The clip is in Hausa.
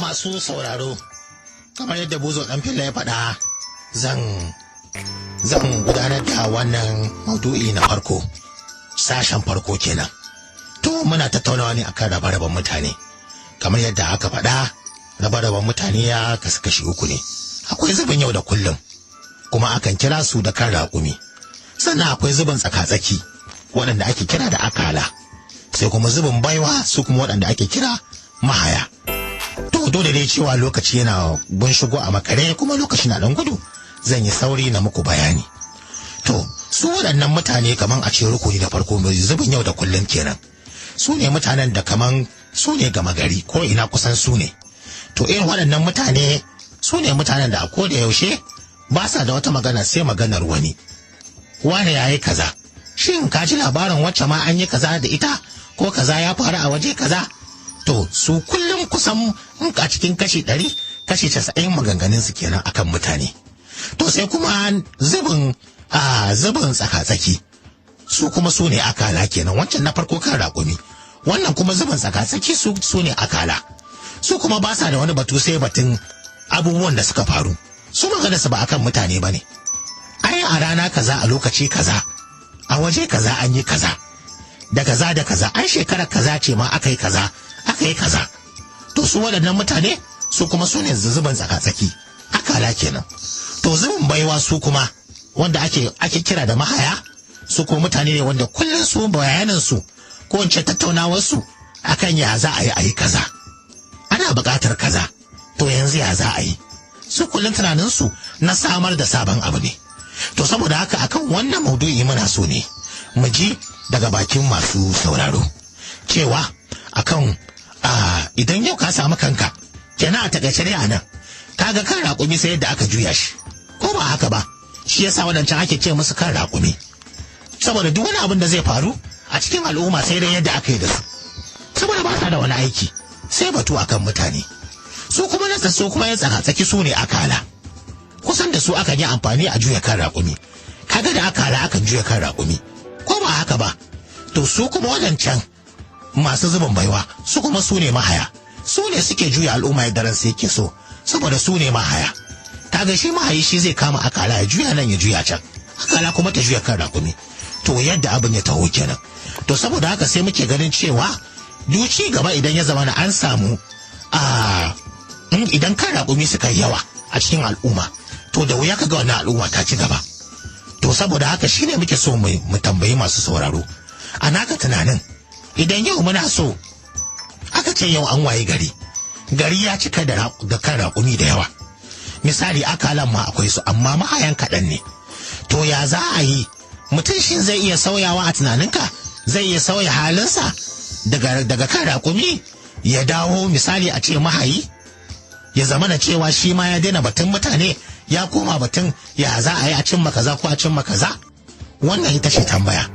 masu sauraro, kamar yadda Buzo ɗan Filla ya faɗa, zan gudanar da wannan maudu'i na farko, sashen farko kenan. To muna tattaunawa ne akan rabe-raben mutane. Kamar yadda aka faɗa, rabe-raben mutane ya kasu kashi uku ne. Akwai zubin yau da kullum, kuma akan kira su da kan raƙumi. Sannan akwai zubin tsaka-tsaki, waɗanda ake kira da akala. Sai kuma zubin baiwa, su kuma waɗanda ake kira mahaya. To dole ne cewa lokaci yana bun shigo a makare, kuma lokaci na ɗan gudu, zan yi sauri na muku bayani. To su waɗannan mutane kaman a ce rukuni da farko mai zubin yau da kullum kenan. Su ne mutanen da kaman su ne gama gari, ko ina kusan su ne. To irin waɗannan mutane su ne mutanen da a koda yaushe ba sa da wata magana sai maganar wani. Wane ya yi kaza? Shin ka ji labarin wacce ma an yi kaza da ita, ko kaza ya faru a waje kaza? To su kullum kusan a cikin kashi 100, kashi 90 maganganun su kenan akan mutane. To sai kuma zubin tsaka-tsaki, su kuma su ne akala kenan. Wancan na farko kan raƙumi, wannan kuma zubin tsaka-tsaki su ne akala. Su kuma ba sa da wani batu sai batun abubuwan da suka faru. Su magana su ba akan mutane ba ne. Ai a rana kaza, a lokaci kaza, a waje kaza an yi kaza, da kaza da kaza, ai shekarar kaza ce ma aka yi kaza, aka yi kaza. To su waɗannan mutane su kuma su ne zubin tsaka-tsaki, akala kenan. To zubin baiwa su kuma wanda ake kira da mahaya, su kuma mutane ne wanda kullum su bayanan su ko wance tattaunawar su akan ya za a yi kaza. Ana buƙatar kaza, to yanzu ya za a yi. Su kullum tunanin su na samar da sabon abu ne. To saboda haka akan wannan maudu'i muna so ne mu ji daga bakin masu sauraro cewa akan idan yau ka samu kanka kenan a takaice dai anan kaga kan raƙumi sai yadda aka juya shi, ko ba haka ba? Shi yasa wadancan ake ce musu kan raƙumi, saboda duk wani abin da zai faru a cikin al'umma sai dai yadda aka yi da su, saboda ba sa da wani aiki sai batu akan mutane. Su kuma nasa su kuma ya tsaka-tsaki su ne akala, kusan da su aka yi amfani a juya kan raƙumi. Kaga da akala akan juya kan raƙumi, ko ba haka ba? To su kuma wadancan masu zubin baiwa su kuma su ne mahaya, su ne suke juya al'umma yadda ran sai yake so, saboda su ne mahaya. Kaga shi mahayi shi zai kama akala ya juya nan ya juya can, akala kuma ta juya kan raƙumi. To yadda abin ya taho kenan. To saboda haka sai muke ganin cewa duci gaba idan ya zama na an samu idan kan raƙumi suka yi yawa a cikin al'umma, to da wuya kaga wannan al'umma ta ci gaba. To saboda haka shine muke so mu tambayi masu sauraro, a naka tunanin idan yau muna so aka ce yau an waye gari ya cika da kan raƙumi da yawa, misali akalan ma akwai su amma mahayan kaɗan ne, to ya za a yi? Mutum shi zai iya sauyawa a tunaninka? Zai iya sauya halinsa daga kan raƙumi ya dawo misali a ce mahayi, ya zama na cewa shi ma ya daina batun mutane ya koma batun ya za a yi a cimma kaza ko a cimma kaza? Wannan ita ce tambaya.